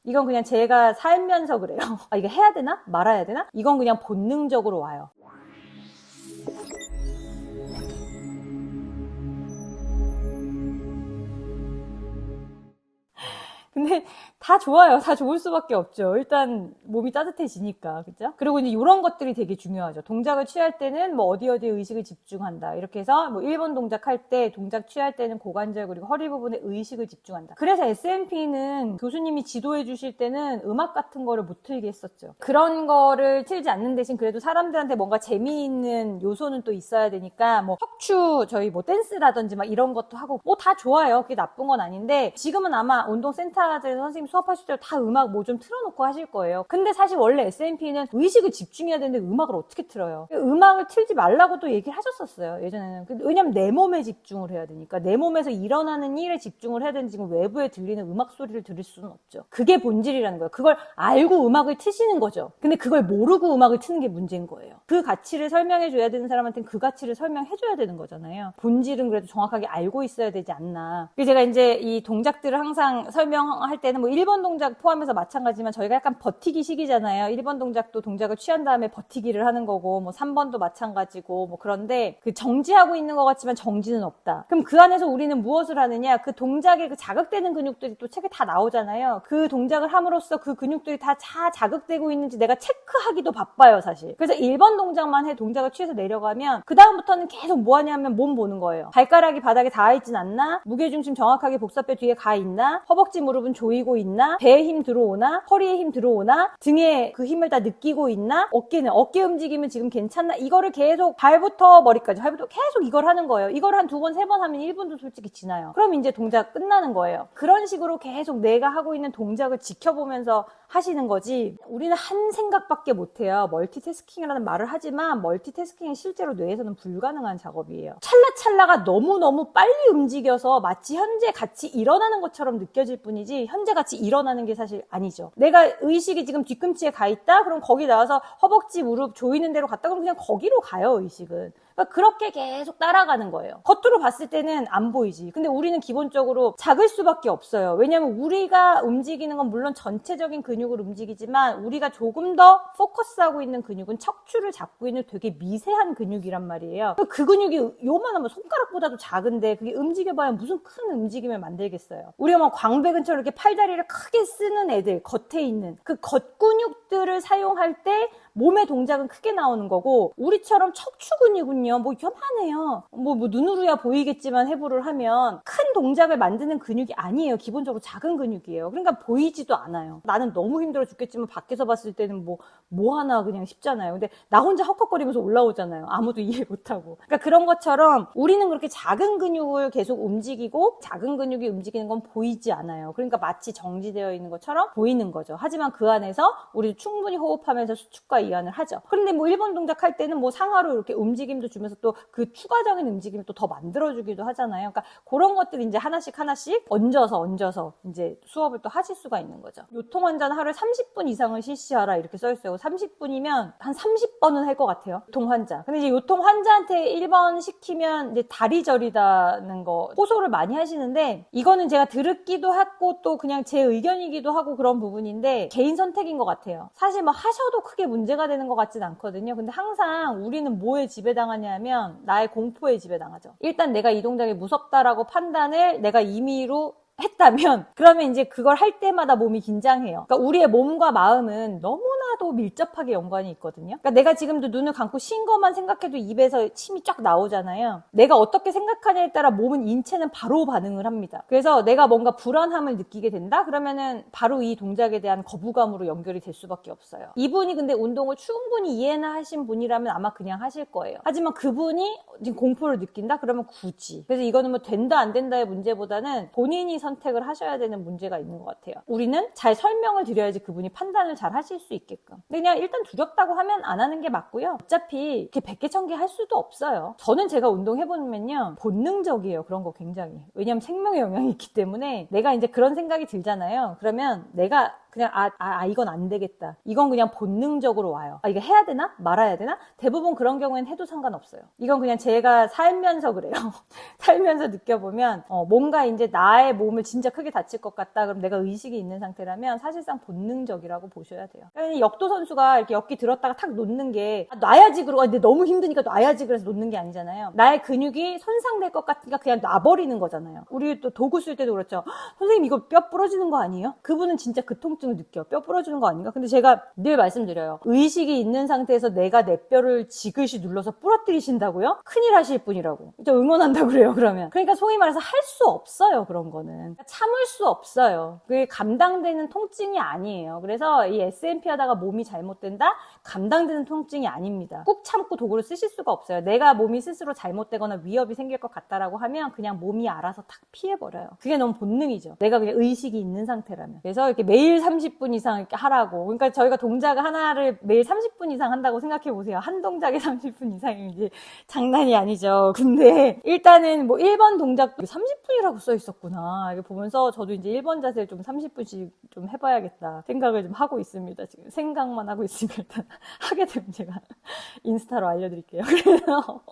이건 그냥 제가 살면서 그래요. 아, 이거 해야 되나? 말아야 되나? 이건 그냥 본능적으로 와요. 근데 다 좋아요. 다 좋을 수밖에 없죠. 일단 몸이 따뜻해지니까, 그죠? 그리고 이제 이런 것들이 되게 중요하죠. 동작을 취할 때는 뭐 어디에 의식을 집중한다. 이렇게 해서 뭐 1번 동작할 때, 동작 취할 때는 고관절 그리고 허리 부분에 의식을 집중한다. 그래서 SNP는 교수님이 지도해 주실 때는 음악 같은 거를 못 틀게 했었죠. 그런 거를 틀지 않는 대신 그래도 사람들한테 뭔가 재미있는 요소는 또 있어야 되니까 뭐 척추 저희 뭐 댄스라든지 막 이런 것도 하고 뭐 다 좋아요. 그게 나쁜 건 아닌데 지금은 아마 운동센터 선생님 수업하실 때 다 음악 뭐 좀 틀어놓고 하실 거예요. 근데 사실 원래 SNP는 의식을 집중해야 되는데 음악을 어떻게 틀어요? 음악을 틀지 말라고 또 얘기를 하셨었어요. 예전에는. 왜냐면 내 몸에 집중을 해야 되니까. 내 몸에서 일어나는 일에 집중을 해야 되는데 지금 외부에 들리는 음악 소리를 들을 수는 없죠. 그게 본질이라는 거예요. 그걸 알고 음악을 트시는 거죠. 근데 그걸 모르고 음악을 트는 게 문제인 거예요. 그 가치를 설명해줘야 되는 사람한테는 그 가치를 설명해줘야 되는 거잖아요. 본질은 그래도 정확하게 알고 있어야 되지 않나. 그래서 제가 이제 이 동작들을 항상 설명할 때는 뭐 1번 동작 포함해서 마찬가지지만 저희가 약간 버티기 식이잖아요. 1번 동작도 동작을 취한 다음에 버티기를 하는 거고 뭐 3번도 마찬가지고 뭐 그런데 그 정지하고 있는 것 같지만 정지는 없다. 그럼 그 안에서 우리는 무엇을 하느냐? 그 동작에 그 자극되는 근육들이 또 책에 다 나오잖아요. 그 동작을 함으로써 그 근육들이 다 자극되고 있는지 내가 체크하기도 바빠요, 사실. 그래서 1번 동작만 해 동작을 취해서 내려가면 그 다음부터는 계속 뭐 하냐면 몸 보는 거예요. 발가락이 바닥에 닿아 있진 않나? 무게중심 정확하게 복사뼈 뒤에 가 있나? 허벅지 무릎은 조이고 있나? 배에 힘 들어오나? 허리에 힘 들어오나? 등에 그 힘을 다 느끼고 있나? 어깨 움직이면 지금 괜찮나? 이거를 계속 발부터 머리까지 계속 이걸 하는 거예요. 이걸 한 2번, 3번 하면 1분도 솔직히 지나요. 그럼 이제 동작 끝나는 거예요. 그런 식으로 계속 내가 하고 있는 동작을 지켜보면서 하시는 거지 우리는 한 생각밖에 못해요. 멀티태스킹이라는 말을 하지만 멀티태스킹은 실제로 뇌에서는 불가능한 작업이에요. 찰나찰나가 너무너무 빨리 움직여서 마치 현재 같이 일어나는 것처럼 느껴질 뿐이지 현재 같이 일어나는 게 사실 아니죠. 내가 의식이 지금 뒤꿈치에 가 있다? 그럼 거기 나와서 허벅지 무릎 조이는 대로 갔다 그러면 그냥 거기로 가요, 의식은. 그러니까 그렇게 계속 따라가는 거예요. 겉으로 봤을 때는 안 보이지. 근데 우리는 기본적으로 작을 수밖에 없어요. 왜냐하면 우리가 움직이는 건 물론 전체적인 근육을 움직이지만 우리가 조금 더 포커스하고 있는 근육은 척추를 잡고 있는 되게 미세한 근육이란 말이에요. 그 근육이 요만하면 손가락보다도 작은데 그게 움직여봐야 무슨 큰 움직임을 만들겠어요. 우리가 막 광배근처럼 이렇게 팔다리를 크게 쓰는 애들, 겉에 있는 그 겉근육들을 사용할 때 몸의 동작은 크게 나오는 거고 우리처럼 척추 근육은요 뭐 요만해요. 뭐 눈으로야 보이겠지만 해부를 하면 큰 동작을 만드는 근육이 아니에요. 기본적으로 작은 근육이에요. 그러니까 보이지도 않아요. 나는 너무 힘들어 죽겠지만 밖에서 봤을 때는 뭐 하나 그냥 쉽잖아요. 근데 나 혼자 헉헉거리면서 올라오잖아요. 아무도 이해 못하고. 그러니까 그런 것처럼 우리는 그렇게 작은 근육을 계속 움직이고 작은 근육이 움직이는 건 보이지 않아요. 그러니까 마치 정지되어 있는 것처럼 보이는 거죠. 하지만 그 안에서 우리 충분히 호흡하면서 수축과 이완을 하죠. 그런데 뭐 1번 동작할 때는 뭐 상하로 이렇게 움직임도 주면서 또 그 추가적인 움직임을 또 더 만들어주기도 하잖아요. 그러니까 그런 것들이 이제 하나씩 얹어서 이제 수업을 또 하실 수가 있는 거죠. 요통 환자는 하루에 30분 이상을 실시하라 이렇게 써있어요. 30분이면 한 30번은 할 것 같아요. 요통 환자. 근데 이제 요통 환자한테 1번 시키면 이제 다리 저리다는 거 호소를 많이 하시는데 이거는 제가 들었기도 하고 또 그냥 제 의견이기도 하고 그런 부분인데 개인 선택인 것 같아요. 사실 뭐 하셔도 크게 문제가 되는 것 같진 않거든요. 근데 항상 우리는 뭐에 지배당하냐면 나의 공포에 지배당하죠. 일단 내가 이 동작이 무섭다라고 판단을 내가 임의로 했다면 그러면 이제 그걸 할 때마다 몸이 긴장해요. 그러니까 우리의 몸과 마음은 너무나도 밀접하게 연관이 있거든요. 그러니까 내가 지금도 눈을 감고 쉰 것만 생각해도 입에서 침이 쫙 나오잖아요. 내가 어떻게 생각하냐에 따라 몸은 인체는 바로 반응을 합니다. 그래서 내가 뭔가 불안함을 느끼게 된다? 그러면은 바로 이 동작에 대한 거부감으로 연결이 될 수밖에 없어요. 이분이 근데 운동을 충분히 이해나 하신 분이라면 아마 그냥 하실 거예요. 하지만 그분이 지금 공포를 느낀다? 그러면 굳이. 그래서 이거는 뭐 된다 안 된다의 문제보다는 본인이 선택을 하셔야 되는 문제가 있는 것 같아요. 우리는 잘 설명을 드려야지 그분이 판단을 잘 하실 수 있게끔. 근데 그냥 일단 두렵다고 하면 안 하는 게 맞고요. 어차피 이렇게 100개 1000개 할 수도 없어요. 저는 제가 운동해보면요 본능적이에요. 그런 거 굉장히. 왜냐면 생명에 영향이 있기 때문에 내가 이제 그런 생각이 들잖아요. 그러면 내가 그냥 이건 안 되겠다. 이건 그냥 본능적으로 와요. 이거 해야 되나? 말아야 되나? 대부분 그런 경우에는 해도 상관없어요. 이건 그냥 제가 살면서 그래요. 살면서 느껴보면 뭔가 이제 나의 몸을 진짜 크게 다칠 것 같다. 그럼 내가 의식이 있는 상태라면 사실상 본능적이라고 보셔야 돼요. 그러니까 역도 선수가 이렇게 역기 들었다가 탁 놓는 게 놔야지 그러고 근데 너무 힘드니까 놔야지 그래서 놓는 게 아니잖아요. 나의 근육이 손상될 것 같으니까 그냥 놔버리는 거잖아요. 우리 또 도구 쓸 때도 그렇죠. 선생님 이거 뼈 부러지는 거 아니에요? 그분은 진짜 그 통증을 느껴. 뼈 부러지는 거 아닌가? 근데 제가 늘 말씀드려요. 의식이 있는 상태에서 내가 내 뼈를 지그시 눌러서 부러뜨리신다고요? 큰일 하실 분이라고. 저 응원한다고 그래요, 그러면. 그러니까 소위 말해서 할 수 없어요, 그런 거는. 참을 수 없어요. 그게 감당되는 통증이 아니에요. 그래서 이 SMP 하다가 몸이 잘못된다? 감당되는 통증이 아닙니다. 꾹 참고 도구를 쓰실 수가 없어요. 내가 몸이 스스로 잘못되거나 위협이 생길 것 같다라고 하면 그냥 몸이 알아서 탁 피해버려요. 그게 너무 본능이죠. 내가 그냥 의식이 있는 상태라면. 그래서 이렇게 매일 30분 이상 이렇게 하라고. 그러니까 저희가 동작 하나를 매일 30분 이상 한다고 생각해 보세요. 한 동작에 30분 이상이면 이제 장난이 아니죠. 근데 일단은 뭐 1번 동작 30분이라고 써 있었구나. 이거 보면서 저도 이제 1번 자세를 좀 30분씩 좀 해봐야겠다 생각을 좀 하고 있습니다. 지금 생각만 하고 있으니까 일단 하게 되면 제가 인스타로 알려드릴게요. 그래서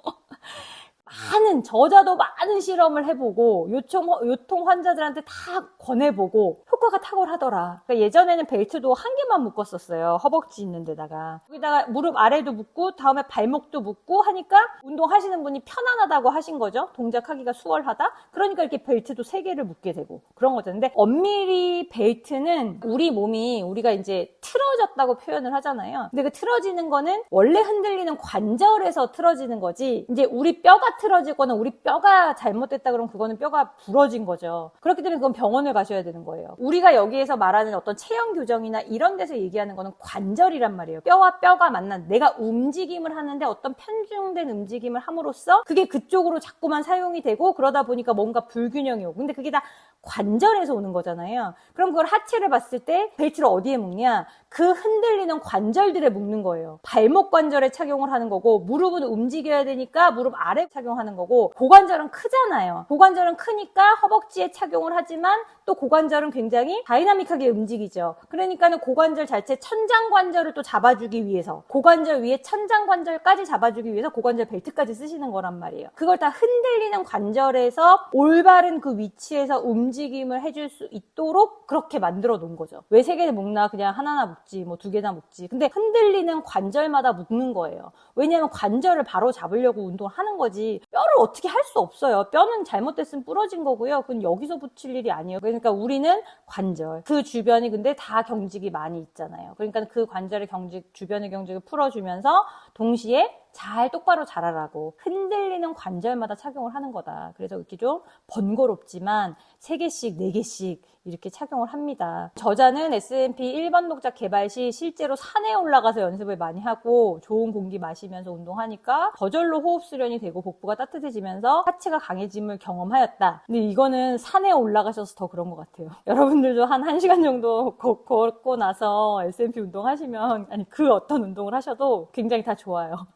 저자도 많은 실험을 해보고 요통 환자들한테 다 권해보고 효과가 탁월하더라. 그러니까 예전에는 벨트도 한 개만 묶었었어요. 허벅지 있는 데다가. 거기다가 무릎 아래도 묶고 다음에 발목도 묶고 하니까 운동하시는 분이 편안하다고 하신 거죠. 동작하기가 수월하다. 그러니까 이렇게 벨트도 3개를 묶게 되고 그런 거죠. 근데 엄밀히 벨트는 우리 몸이 우리가 이제 틀어졌다고 표현을 하잖아요. 근데 그 틀어지는 거는 원래 흔들리는 관절에서 틀어지는 거지 이제 우리 뼈가 틀어지거나 우리 뼈가 잘못됐다 그러면 그거는 뼈가 부러진 거죠. 그렇기 때문에 그건 병원을 가셔야 되는 거예요. 우리가 여기에서 말하는 어떤 체형 교정이나 이런 데서 얘기하는 거는 관절이란 말이에요. 뼈와 뼈가 만난 내가 움직임을 하는데 어떤 편중된 움직임을 함으로써 그게 그쪽으로 자꾸만 사용이 되고 그러다 보니까 뭔가 불균형이 오고 근데 그게 다 관절에서 오는 거잖아요. 그럼 그걸 하체를 봤을 때 벨트를 어디에 묶냐? 그 흔들리는 관절들에 묶는 거예요. 발목 관절에 착용을 하는 거고 무릎은 움직여야 되니까 무릎 아래 착용하는 거고 고관절은 크잖아요. 고관절은 크니까 허벅지에 착용을 하지만 또 고관절은 굉장히 다이나믹하게 움직이죠. 그러니까는 고관절 자체 천장관절을 또 잡아주기 위해서 고관절 위에 천장관절까지 잡아주기 위해서 고관절 벨트까지 쓰시는 거란 말이에요. 그걸 다 흔들리는 관절에서 올바른 그 위치에서 움직임을 해줄 수 있도록 그렇게 만들어 놓은 거죠. 왜 3개를 묶나? 그냥 하나나 묶지 뭐 2개나 묶지. 근데 흔들리는 관절마다 묶는 거예요. 왜냐하면 관절을 바로 잡으려고 운동을 하는 거지 뼈를 어떻게 할 수 없어요. 뼈는 잘못됐으면 부러진 거고요. 그건 여기서 붙일 일이 아니에요. 그러니까 우리는 관절 그 주변이 근데 다 경직이 많이 있잖아요. 그러니까 그 관절의 경직 주변의 경직을 풀어주면서 동시에 잘 똑바로 자라라고 흔들리는 관절마다 착용을 하는 거다. 그래서 이렇게 좀 번거롭지만 3개씩 4개씩 이렇게 착용을 합니다. 저자는 SMP 1번 동작 개발 시 실제로 산에 올라가서 연습을 많이 하고 좋은 공기 마시면서 운동하니까 저절로 호흡 수련이 되고 복부가 따뜻해지면서 하체가 강해짐을 경험하였다. 근데 이거는 산에 올라가셔서 더 그런 것 같아요. 여러분들도 한 1시간 정도 걷고 나서 SMP 운동하시면 아니 그 어떤 운동을 하셔도 굉장히 다 좋아요.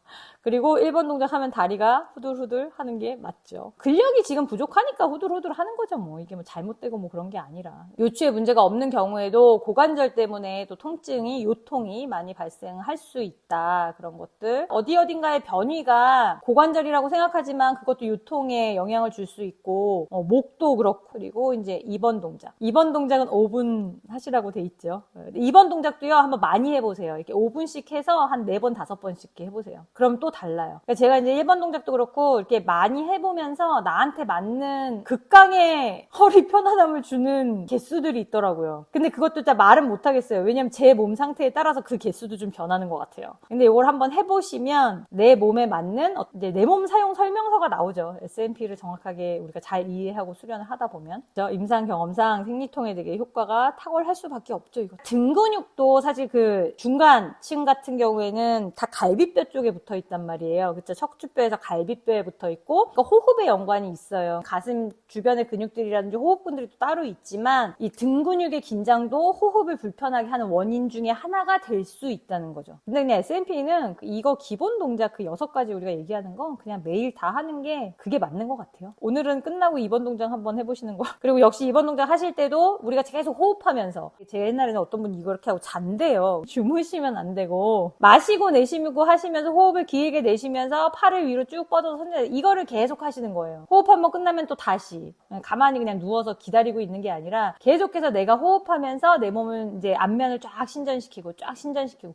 그리고 1번 동작 하면 다리가 후들후들 하는 게 맞죠. 근력이 지금 부족하니까 후들후들 하는 거죠. 뭐 이게 뭐 잘못되고 뭐 그런 게 아니라. 요추에 문제가 없는 경우에도 고관절 때문에 또 통증이 요통이 많이 발생할 수 있다. 그런 것들. 어딘가의 변위가 고관절이라고 생각하지만 그것도 요통에 영향을 줄 수 있고 목도 그렇고 그리고 이제 2번 동작. 2번 동작은 5분 하시라고 돼 있죠. 2번 동작도요. 한번 많이 해보세요. 이렇게 5분씩 해서 한 4번, 5번씩 해보세요. 그럼 또 달라요. 그러니까 제가 이제 1번 동작도 그렇고 이렇게 많이 해보면서 나한테 맞는 극강의 허리 편안함을 주는 개수들이 있더라고요. 근데 그것도 진짜 말은 못하겠어요. 왜냐면 제 몸 상태에 따라서 그 개수도 좀 변하는 것 같아요. 근데 이걸 한번 해보시면 내 몸에 맞는 이제 내 몸 사용 설명서가 나오죠. SNP를 정확하게 우리가 잘 이해하고 수련을 하다 보면 임상 경험상 생리통에 되게 효과가 탁월할 수밖에 없죠. 이거 등 근육도 사실 그 중간층 같은 경우에는 다 갈비뼈 쪽에 붙어 있단 있단 말이에요. 그쵸? 척추뼈에서 갈비뼈에 붙어 있고, 그러니까 호흡에 연관이 있어요. 가슴 주변의 근육들이라든지 호흡근들이 또 따로 있지만, 이 등 근육의 긴장도 호흡을 불편하게 하는 원인 중에 하나가 될 수 있다는 거죠. 근데 그냥 S&P는 이거 기본 동작 그 6가지 우리가 얘기하는 건 그냥 매일 다 하는 게 그게 맞는 것 같아요. 오늘은 끝나고 2번 동작 한번 해보시는 거. 그리고 역시 2번 동작 하실 때도 우리가 계속 호흡하면서, 제 옛날에는 어떤 분이 이거 이렇게 하고 잔대요. 주무시면 안 되고, 마시고 내쉬고 하시면서 호흡을 길게 내쉬면서 팔을 위로 쭉 뻗어서 손대, 이거를 계속 하시는 거예요. 호흡 한번 끝나면 또 다시 가만히 그냥 누워서 기다리고 있는 게 아니라 계속해서 내가 호흡하면서 내 몸을 이제 앞면을 쫙 신전시키고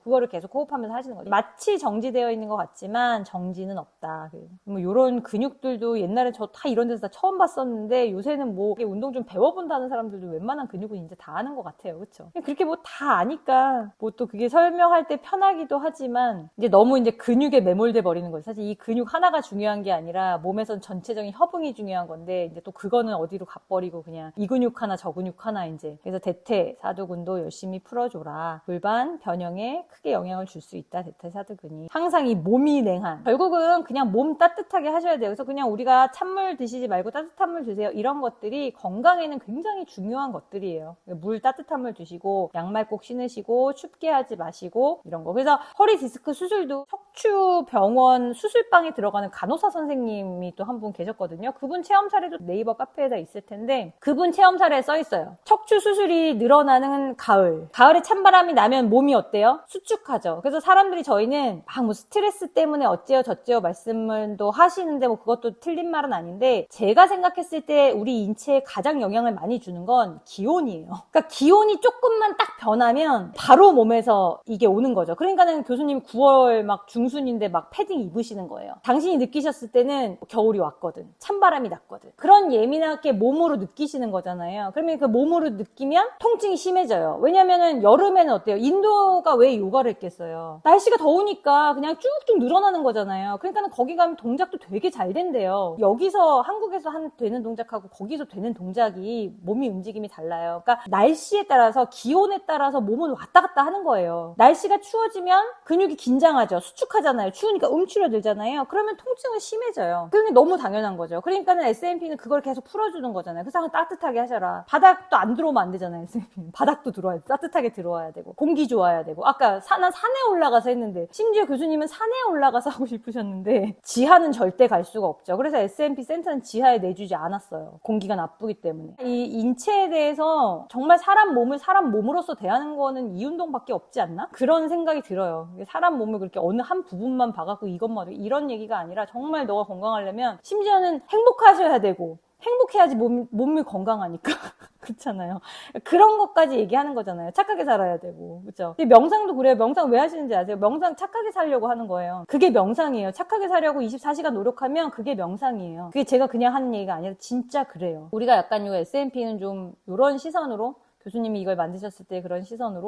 그거를 계속 호흡하면서 하시는 거죠. 마치 정지되어 있는 것 같지만 정지는 없다. 뭐 이런 근육들도 옛날에 저 다 이런 데서 다 처음 봤었는데, 요새는 뭐 운동 좀 배워본다는 사람들도 웬만한 근육은 이제 다 아는 것 같아요. 그렇죠? 그렇게 뭐 다 아니까 뭐 또 그게 설명할 때 편하기도 하지만 이제 너무 이제 근육에 매몰돼 버리는 거죠. 사실 이 근육 하나가 중요한 게 아니라 몸에선 전체적인 협응이 중요한 건데, 이제 또 그거는 어디로 가버리고 그냥 이 근육 하나 저 근육 하나 이제. 그래서 대퇴 사두근도 열심히 풀어줘라. 골반 변형에 크게 영향을 줄 수 있다. 대퇴 사두근이. 항상 이 몸이 냉한. 결국은 그냥 몸 따뜻하게 하셔야 돼요. 그래서 그냥 우리가 찬물 드시지 말고 따뜻한 물 드세요. 이런 것들이 건강에는 굉장히 중요한 것들이에요. 물 따뜻한 물 드시고, 양말 꼭 신으시고, 춥게 하지 마시고, 이런 거. 그래서 허리 디스크 수술도 척추병원 수술방에 들어가는 간호사 선생님이 또 한 분 계셨거든요. 그분 체험 사례도 네이버 카페에다 있을 텐데, 그분 체험 사례에 써 있어요. 척추 수술이 늘어나는 가을. 가을에 찬바람이 나면 몸이 어때요? 수축하죠. 그래서 사람들이, 저희는 막 뭐 스트레스 때문에 어째요 저째요 말씀을 또 하시는데, 뭐 그것도 틀린 말은 아닌데, 제가 생각했을 때 우리 인체에 가장 영향을 많이 주는 건 기온이에요. 그러니까 기온이 조금만 딱 변하면 바로 몸에서 이게 오는 거죠. 그러니까는 교수님 9월 막 중순인데 막 패딩 입으시는 거예요. 당신이 느끼셨을 때는 겨울이 왔거든. 찬바람이 났거든. 그런 예민하게 몸으로 느끼시는 거잖아요. 그러면 그 몸으로 느끼면 통증이 심해져요. 왜냐면은 여름에는 어때요? 인도가 왜 요가를 했겠어요? 날씨가 더우니까 그냥 쭉쭉 늘어나는 거잖아요. 그러니까는 거기 가면 동작도 되게 잘 된대요. 여기서 한국에서 되는 동작하고 거기서 되는 동작이 몸이 움직임이 달라요. 그러니까 날씨에 따라서, 기온에 따라서 몸은 왔다 갔다 하는 거예요. 날씨가 추워지면 근육이 긴장하죠. 수축하잖아요. 추우니까 움츠러들잖아요. 그러면 통증은 심해져요. 그게 너무 당연한 거죠. 그러니까는 S&P는 그걸 계속 풀어주는 거잖아요. 그래서 따뜻하게 하셔라. 바닥도 안 들어오면 안 되잖아요. S&P는 바닥도 들어와야 돼. 따뜻하게 들어와야 되고, 공기 좋아야 되고. 아까 난 산에 올라가서 했는데, 심지어 교수님은 산에 올라가서 하고 싶으셨는데 지하는 절대 갈 수가 없죠. 그래서 S&P 센터는 지하에 내주지 않았어요. 공기가 나쁘기 때문에. 이 인체에 대해서 정말 사람 몸을 사람 몸으로서 대하는 거는 이 운동밖에 없지 않나? 그런 생각이 들어요. 사람 몸을 그렇게 어느 한 부분만 봐갖고 이것만 이런 얘기가 아니라, 정말 너가 건강하려면 심지어는 행복하셔야 되고, 행복해야지 몸이 건강하니까. 그렇잖아요. 그런 것까지 얘기하는 거잖아요. 착하게 살아야 되고. 그렇죠? 근데 명상도 그래요. 명상 왜 하시는지 아세요? 명상 착하게 살려고 하는 거예요. 그게 명상이에요. 착하게 살려고 24시간 노력하면 그게 명상이에요. 그게 제가 그냥 하는 얘기가 아니라 진짜 그래요. 우리가 약간 요 S&P는 좀 요런 시선으로, 교수님이 이걸 만드셨을 때 그런 시선으로